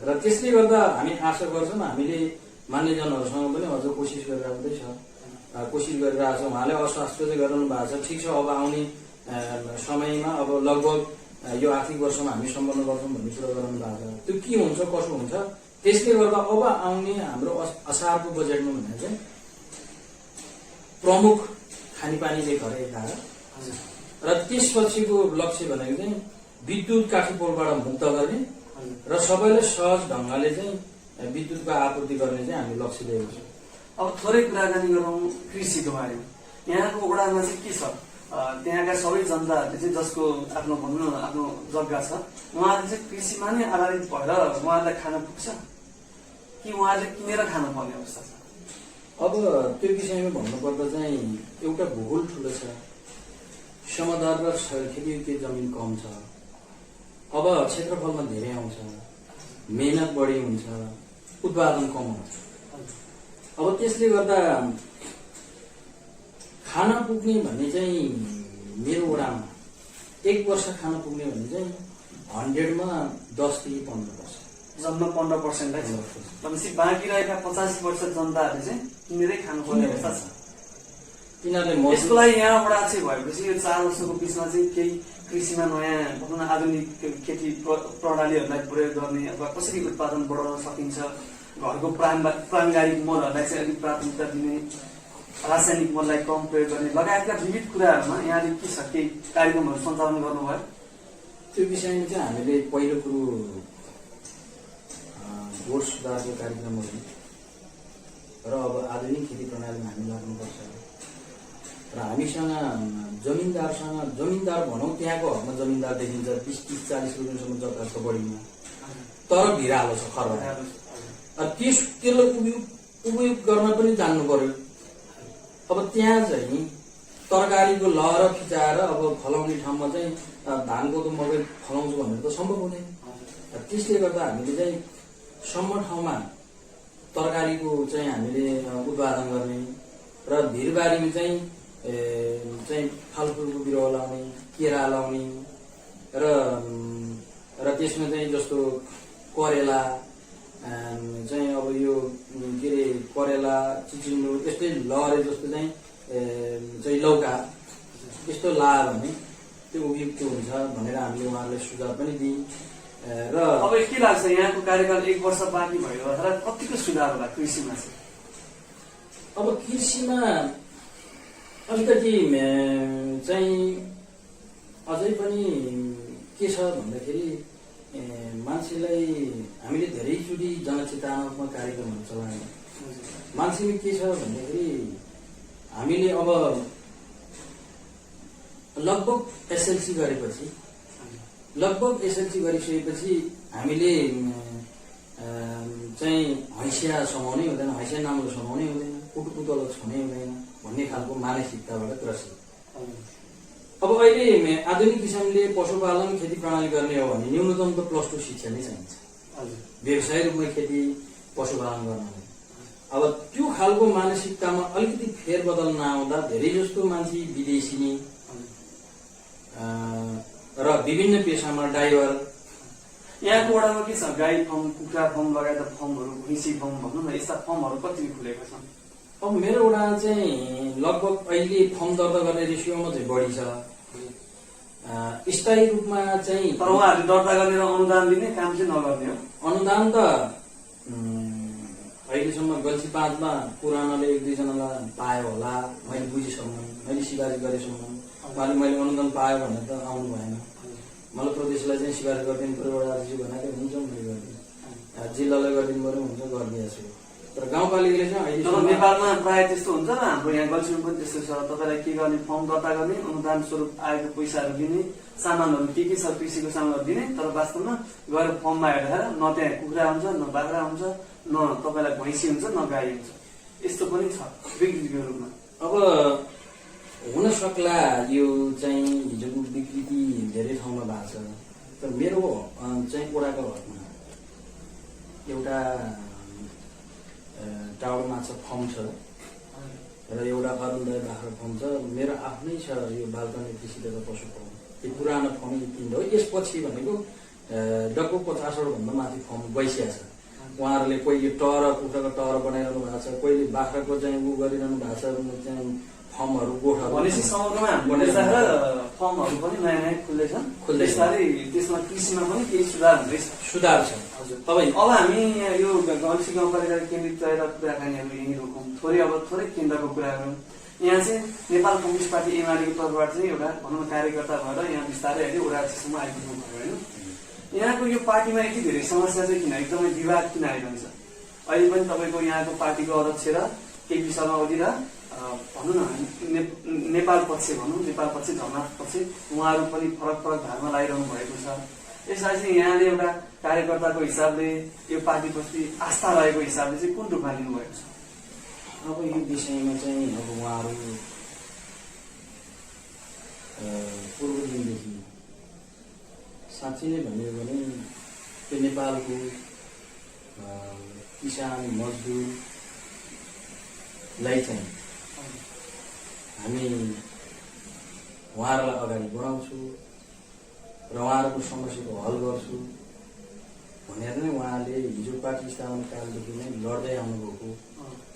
र त्यसले गर्दा हामी आशा गर्छौँ हामीले मान्यजनहरूसँग पनि अझ कोसिस गरिरहेको छ, कोसिस गरिरहेको छ। उहाँले आश्वस्त चाहिँ गरिरहनु भएको छ ठिक छ अब आउने समयमा अब लगभग यो आर्थिक वर्षमा हामी सम्पन्न गर्छौँ भन्ने कुरा गराउनु भएको छ। त्यो के हुन्छ कसो हुन्छ त्यसले गर्दा अब आउने हाम्रो असारको बजेटमा भने चाहिँ प्रमुख खानेपानीले घर एक धारा र त्यसपछिको लक्ष्य भनेको चाहिँ विद्युत काठी पोलबाट मुक्त गर्ने र सबैलाई सहज ढङ्गले चाहिँ विद्युतको आपूर्ति गर्ने चाहिँ हामी लक्ष्य लिएको छौँ। अब थोरै कुराकानी गरौँ कृषिको बारेमा। यहाँको वडामा चाहिँ के छ, त्यहाँका सबै जनताहरूले चाहिँ जसको आफ्नो भनौँ न आफ्नो जग्गा छ उहाँहरूले चाहिँ कृषिमा नै आधारित भएर उहाँहरूलाई खान पुग्छ कि उहाँहरूले किनेर खानुपर्ने अवस्था छ? अब त्यो विषयमा भन्नुपर्दा चाहिँ एउटा भूगोल ठुलो छ, समतल र खेतीयोग्य जमिन कम छ, अब क्षेत्रफलमा धेरै आउँछ, मेहनत बढी हुन्छ, उत्पादन कम हुन्छ। अब त्यसले गर्दा खान पुग्ने भन्ने चाहिँ मेरो वडामा 1 वर्ष खान पुग्ने भन्ने चाहिँ 100मा 10 देखि 15%, जम्मा 15%लाई भनेपछि बाँकी रहेका 85% जनताहरूले चाहिँ किनेरै खानुपर्ने अवस्था छ। तिनीहरूले यसको लागि यहाँबाट चाहिँ भएपछि यो 4 वर्षको बिचमा चाहिँ केही कृषिमा नयाँ भनौँ न आधुनिक खेती प्रणालीहरूलाई प्रयोग गर्ने अथवा कसरी उत्पादन बढाउन सकिन्छ, घरको प्राङ्गारिक मलहरूलाई चाहिँ अलिक प्राथमिकता दिने, रासायनिक मललाई कम प्रयोग गर्ने लगायतका विविध कुराहरूमा यहाँले के छ केही कार्यक्रमहरू सञ्चालन गर्नुभयो? त्यो विषयमा चाहिँ हामीले पहिलो कुरो बोर्ड सुधारको कार्यक्रमहरू र अब आधुनिक खेती प्रणालीमा हामी लाग्नुपर्छ र हामीसँग जमिनदार भनौँ त्यहाँको हकमा जमिनदार देखिन्छ 20-30-40 रुपियाँसम्म जग्गा छ बढीमा, तर भिरालो छ खर्ब। त्यसलाई उपयोग गर्न पनि जान्नु पर्यो। अब त्यहाँ चाहिँ तरकारीको लहर फिचाएर अब फलाउने ठाउँमा चाहिँ धानको त मकै फलाउँछु भनेर त सम्भव हुँदैन। त्यसले गर्दा हामीले चाहिँ सम्म ठाउँमा तरकारीको चाहिँ हामीले उत्पादन गर्ने र भिरबारीमा चाहिँ फलफुलको बिरुवा लाउने, केरा लाउने र त्यसमा चाहिँ जस्तो करेला चाहिँ अब यो के अरे करेला चिचिन्डो यस्तै लहरे जस्तो चाहिँ लौका यस्तो लायो भने त्यो उपयुक्त हुन्छ भनेर हामीले उहाँहरूलाई सुझाव पनि दियौँ र अब के लाग्छ यहाँको कार्यकाल 1 वर्ष बाँकी भयो र कतिको सुधार होला कृषिमा चाहिँ? अब कृषिमा अलिकति चाहिँ अझै पनि के छ भन्दाखेरि मान्छेलाई हामीले धेरैचोटि जनचेतनात्मक कार्यक्रमहरू चलायौँ। मान्छेले के छ भन्दाखेरि हामीले अब लगभग एसएलसी गरिसकेपछि हामीले चाहिँ हैसिया समाउनै हुँदैन, हैसिया नामले समाउनै हुँदैन, कुटुकुटलो छुनै हुँदैन भन्ने खालको मानसिकताबाट ग्रसित। अब अहिले आधुनिक किसिमले पशुपालन खेती प्रणाली गर्ने हो भने न्यूनतम त +2 शिक्षा नै चाहिन्छ व्यवसाय रूपमा खेती पशुपालन गर्नलाई। अब त्यो खालको मानसिकतामा अलिकति फेरबदल नआउँदा धेरै जस्तो मान्छे विदेशी र विभिन्न पेसामा ड्राइभर। यहाँको वडामा के छ? गाई फर्म, कुखुरा फर्म लगायत फर्महरू, भैँसी फर्म भनौँ न, यस्ता फर्महरू कति खुलेका छन्? अब मेरो वडा चाहिँ लगभग अहिले फर्म दर्ता गर्ने रेसियोमा चाहिँ बढी छ। स्थायी रूपमा चाहिँ तर उहाँहरूले दर्ता गर्ने र अनुदान दिने काम चाहिँ नगर्ने हो। अनुदान त अहिलेसम्म गल्छी 5मा पुरानोले 1-2 जनालाई पायो होला, मैले बुझेसम्म, मैले सिफारिस गरेसम्म। उहाँले मैले अनुदान पायो भनेर त आउनु भएन। मलाई प्रदेशलाई चाहिँ सिफारिस गरिदिनु पऱ्यो, वडाजी भनेको हुन्छ मैले गरिदिएँ, जिल्लालाई गरिदिनु पऱ्यो हुन्छ, गरिदिएको छु। तर गाउँपालिकाले चाहिँ अहिले नेपालमा प्रायः त्यस्तो हुन्छ र हाम्रो यहाँ गल्छीमा पनि त्यस्तो छ। तपाईँलाई के गर्ने? फर्म दर्ता गर्ने, अनुदान स्वरूप आएको पैसाहरू दिने, सामानहरू के छ कृषिको सामानहरू दिने, तर वास्तवमा गएर फर्ममा हेरेर न त्यहाँ कुखुरा हुन्छ, न बाख्रा हुन्छ, न तपाईँलाई भैँसी हुन्छ, न गाई हुन्छ। यस्तो पनि छ विकृतिको रूपमा। अब हुन सक्ला यो चाहिँ हिजोको विकृति धेरै ठाउँमा भएको छ। तर मेरो चाहिँ वडाको हकमा एउटा टाउडो माछा फर्म छ र एउटा अरुणोदय बाख्रा फर्म छ। मेरो आफ्नै छ यो बालकनी कृषि तथा पशु फर्म। यो पुरानो फर्म यो 3 हो। यसपछि भनेको डक्को 50 भन्दा माथि फर्म गइसकेको छ। उहाँहरूले कोही यो टर कुखुराको टर बनाइरहनु भएको छ, कोहीले बाख्राको चाहिँ उ गरिरहनु भएको छ, चाहिँ फर्महरू गोठहरू। भनेपछि समग्रमा फर्महरू पनि नयाँ नयाँ खुल्दैछन्। त्यसमा कृषिमा पनि केही सुधार हुँदैछ। सुधार छ हजुर। तपाईँ अब हामी यो गल्छी गाउँपालिका केन्द्रित रहेर कुराकानीहरू यहीँ रोकौँ। थोरै केन्द्रको कुराहरू। यहाँ चाहिँ नेपाल कम्युनिस्ट पार्टी एमालेको तर्फबाट चाहिँ एउटा भनौँ न कार्यकर्ता भएर यहाँ बिस्तारै अहिले वडाजीसम्म आइपुग्नु भयो होइन। यहाँको यो पार्टीमा यति धेरै समस्या चाहिँ किन, एकदमै विवाद किन आइरहन्छ? अहिले पनि तपाईँको यहाँको पार्टीको अध्यक्ष र केपी शर्मा ओली र भनौँ न नेपाल पक्ष जमात पक्ष उहाँहरू पनि फरक धारमा लगाइरहनु भएको छ। यसलाई चाहिँ यहाँले एउटा कार्यकर्ताको हिसाबले, यो पार्टीप्रति आस्था रहेको हिसाबले चाहिँ कुन रूपमा लिनुभएको छ? अब यो विषयमा चाहिँ अब उहाँहरू पूर्व दिनदेखि साँच्चै नै भन्यो भने त्यो नेपालको किसान मजदुरलाई चाहिँ हामी उहाँहरूलाई अगाडि बढाउँछु र उहाँहरूको समस्याको हल गर्छु भनेर नै उहाँले हिजो पार्टी स्थापना कालदेखि नै लड्दै आउनुभएको,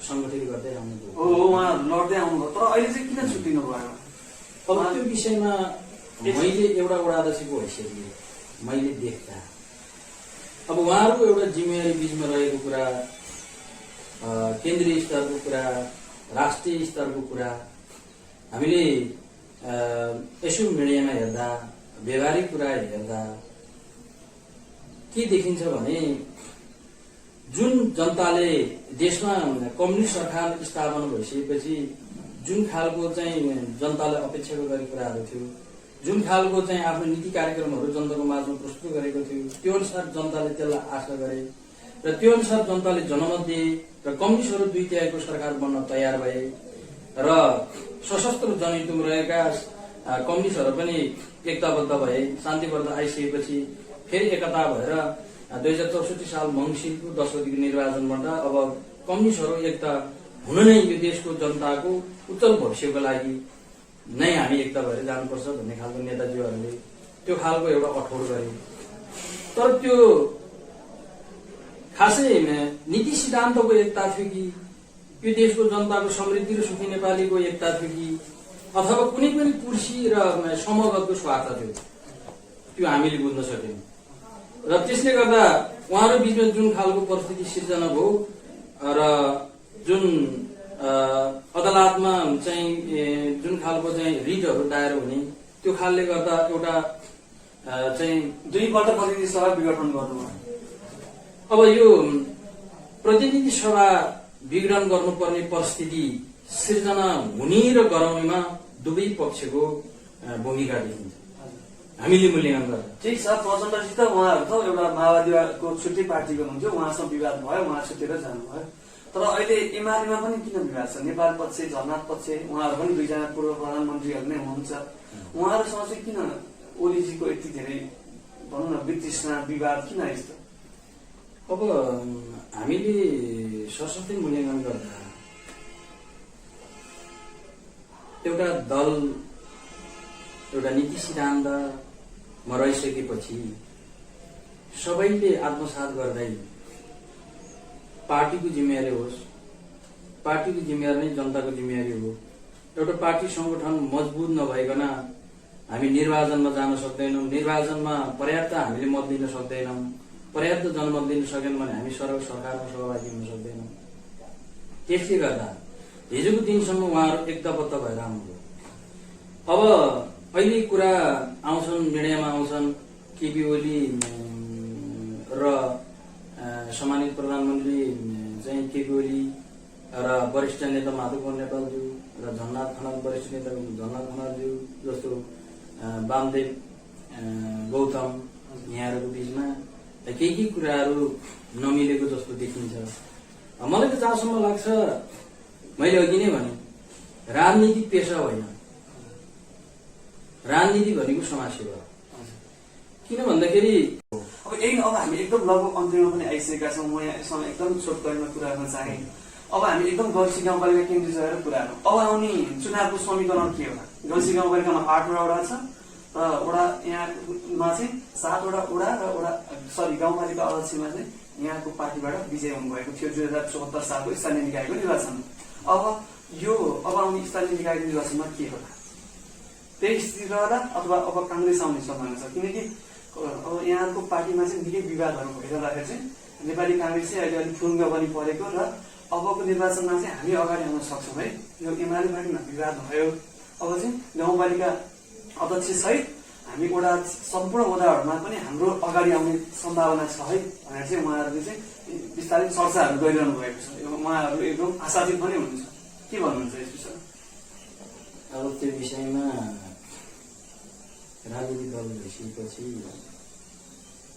सङ्गठित गर्दै आउनुभएको। उहाँ लड्दै आउनुभयो, तर अहिले चाहिँ किन छुट्टिनु भयो? अब त्यो विषयमा मैले एउटा वडाध्यक्षको हैसियतले मैले देख्दा अब उहाँहरूको एउटा जिम्मेवारी बीचमा रहेको कुरा, केन्द्रीय स्तरको कुरा, राष्ट्रिय स्तरको कुरा हामीले यसो मिडियामा हेर्दा, व्यवहारिक कुरा हेर्दा के देखिन्छ भने जुन जनताले देशमा कम्युनिस्ट सरकार स्थापना भइसकेपछि जुन खालको चाहिँ जनतालाई अपेक्षा गरेको कुराहरू थियो, जुन खालको चाहिँ आफ्नो नीति कार्यक्रमहरू जनताको माझमा प्रस्तुत गरेको थियो, त्यो अनुसार जनताले त्यसलाई आशा गरे र त्यो अनुसार जनताले जनमत दिए र कम्युनिस्टहरू 2/3 सरकार बन्न तयार भए र सशस्त्र जनयुद्धमा रहेका कम्युनिस्टहरू पनि एकताबद्ध भए। शान्तिबद्ध आइसकेपछि फेरि एकता भएर 2064 साल मङ्सिरको 10 गतिको निर्वाचनबाट अब कम्युनिस्टहरू एकता हुन नै यो देशको जनताको उज्जवल भविष्यको लागि नै हामी एकता भएर जानुपर्छ भन्ने खालको नेताजीहरूले त्यो खालको एउटा अठोट गरे। तर त्यो खासै नीति सिद्धान्तको एकता थियो कि यो देशको जनताको समृद्धि र सुखी नेपालीको एकता थियो कि अथवा कुनै पनि कुर्सी र समूहगतको स्वार्थ थियो, त्यो हामीले बुझ्न सक्यौँ। र त्यसले गर्दा उहाँहरू बिचमा जुन खालको परिस्थिति सिर्जना भयो र जुन अदालतमा चाहिँ जुन खालको चाहिँ रिटहरू दायर हुने त्यो खालले गर्दा एउटा चाहिँ 2 पल्ट प्रतिनिधि सभा विघटन गर्नुभयो। अब यो प्रतिनिधि सभा विघटन गर्नुपर्ने परिस्थिति सिर्जना हुने र गराउनेमा दुवै पक्षको भूमिका देखिन्छ हामीले मूल्याङ्कन गर्दा। ठिक छ, प्रचण्डसित उहाँहरू त एउटा माओवादीको छुट्टै पार्टीको हुन्थ्यो, उहाँसँग विवाद भयो, उहाँ छुटेर जानुभयो। तर अहिले एमालेमा पनि किन विवाद छ? नेपाल पक्ष, झलनाथ पक्ष, उहाँहरू पनि 2 जना पूर्व प्रधानमन्त्रीहरू नै हुनुहुन्छ। उहाँहरूसँग चाहिँ किन ओलीजीको यति धेरै भनौँ न वितृष्णा विवाद किन यस्तो? अब हामीले सशक्ति मूल्याङ्कन गर्दा एउटा दल एउटा नीति सिद्धान्तमा रहिसकेपछि सबैले आत्मसात गर्दै पार्टीको जिम्मेवारी होस्, पार्टीको जिम्मेवारी नै जनताको जिम्मेवारी हो। एउटा पार्टी संगठन मजबुत नभइकन हामी निर्वाचनमा जान सक्दैनौँ, निर्वाचनमा पर्याप्त हामीले मत दिन सक्दैनौँ, पर्याप्त जनमत दिन सकेन भने हामी सरकारमा सहभागी हुन सक्दैनौँ। त्यसले गर्दा हिजोको दिनसम्म उहाँहरू एकदबद्ध भएर आउनुभयो। अब अहिले कुरा आउँछन्, मिडियामा आउँछन् केपी ओली र सम्मानित प्रधानमन्त्री चाहिँ केपी ओली र वरिष्ठ नेता माधव नेपालज्यू र झलनाथ खनाल वरिष्ठ नेता झलनाथ खनालज्यू जस्तो वामदेव गौतम यहाँहरूको बिचमा केही कुराहरू नमिलेको जस्तो देखिन्छ। मलाई त जहाँसम्म लाग्छ, मैले अघि नै भने राजनीति पेसा होइन, राजनीति भनेको समाजसेवा हो। किन भन्दाखेरि अब हामी एकदम लगभग अन्त्यमा पनि आइसकेका छौँ। म यहाँसँग एकदम छोटकरीमा कुरा गर्न चाहे। अब हामी एकदम गल्सी गाउँपालिका केन्द्रित गरेर कुरा गरौँ। अब आउने चुनावको समीकरण के होला? गल्सी गाउँपालिकामा 8वटा वडा छ र वडा यहाँमा चाहिँ 7वटा वडा र गाउँपालिका अध्यक्षमा चाहिँ यहाँको पार्टीबाट विजय हुनुभएको थियो 2074 सालको स्थानीय निकायको निर्वाचनमा। अब आउने स्थानीय निकायको निर्वाचनमा के होला? त्यही स्थिति रहला अथवा अब काङ्ग्रेस आउने सम्भावना छ? किनकि अब यहाँको पार्टीमा चाहिँ निकै विवादहरू भइरहँदाखेरि चाहिँ नेपाली काङ्ग्रेस चाहिँ अहिले अलिक ठुङ्ग पनि परेको र अबको निर्वाचनमा चाहिँ हामी अगाडि आउन सक्छौँ है। यो एमाले पार्टीमा विवाद भयो, अब चाहिँ गाउँपालिका अध्यक्ष सहित हामी सम्पूर्ण वडाहरूमा पनि हाम्रो अगाडि आउने सम्भावना छ है भनेर चाहिँ उहाँहरूले चाहिँ विस्तारै चर्चाहरू गरिरहनु भएको छ। उहाँहरू एकदम आशातीत पनि हुनुहुन्छ। के भन्नुहुन्छ यस विषयमा? अब त्यो विषयमा राजनीतिक दल भइसकेपछि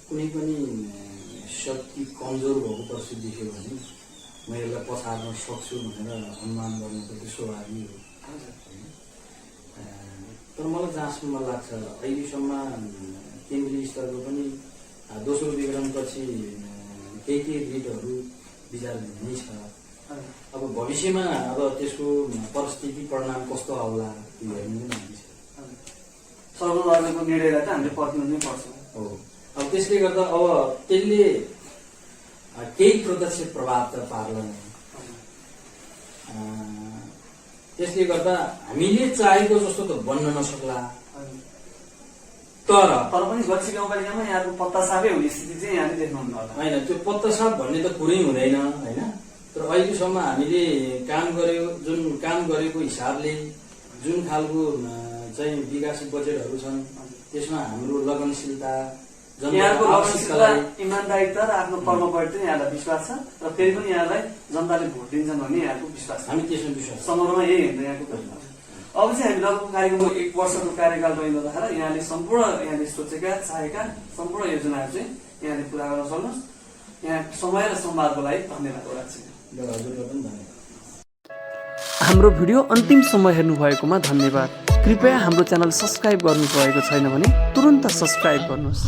कुनै पनि शक्ति कमजोर भएको परिस्थिति देख्यो भने म यसलाई पछार्न सक्छु भनेर अनुमान गर्नु त त्यो स्वाभाविक हो। तर मलाई जहाँसम्म लाग्छ अहिलेसम्म केन्द्रीय स्तरको पनि दोस्रो विवरणपछि केही रिटहरू विचार नै छ। अब भविष्यमा अब त्यसको परिस्थिति परिणाम कस्तो आउला त्यो हेर्नु नै बाँकी छ। सर्वदलीयको निर्णयलाई त हामीले पर्खिनु नै पर्छ। हो, अब त्यसले गर्दा अब त्यसले केही प्रत्यक्ष प्रभाव त पार्दैन। त्यसले गर्दा हामीले चाहेको जस्तो त बन्न नसक्ला। तर पनि गल्सी गाउँपालिकामा यहाँको पत्तासाफै हुने स्थिति चाहिँ यहाँले देख्नुहुन्न होला। होइन, त्यो पत्तासाफ भन्ने त कुरै हुँदैन होइन। तर अहिलेसम्म हामीले काम गरेको हिसाबले जुन खालको चाहिँ विकास बजेटहरू छन् त्यसमा हाम्रो लगनशीलता, यहाँको लगनशीलता, इमान्दारिता र आफ्नो कर्मप्रति यहाँलाई विश्वास छ र फेरि पनि यहाँलाई जनताले भोट दिन्छन् भन्ने यहाँको विश्वास छ। हामी त्यसमा विश्वास समग्रमा यही हुन्छ यहाँको प्रश्न। अब चाहिँ हामी लगभग कार्यक्रमको 1 वर्षको कार्यकाल रहिँदाखेरि यहाँले सम्पूर्ण यहाँले सोचेका चाहेका सम्पूर्ण योजनाहरू चाहिँ यहाँले पुरा गर्न सक्नुहोस्। यहाँ समय र संवादको लागि धन्यवाद राख्छु। हाम्रो भिडियो अन्तिमसम्म हेर्नुभएकोमा धन्यवाद। कृपया हाम्रो च्यानल सब्स्क्राइब गर्नुभएको छैन भने तुरुन्त सब्स्क्राइब गर्नुहोस्।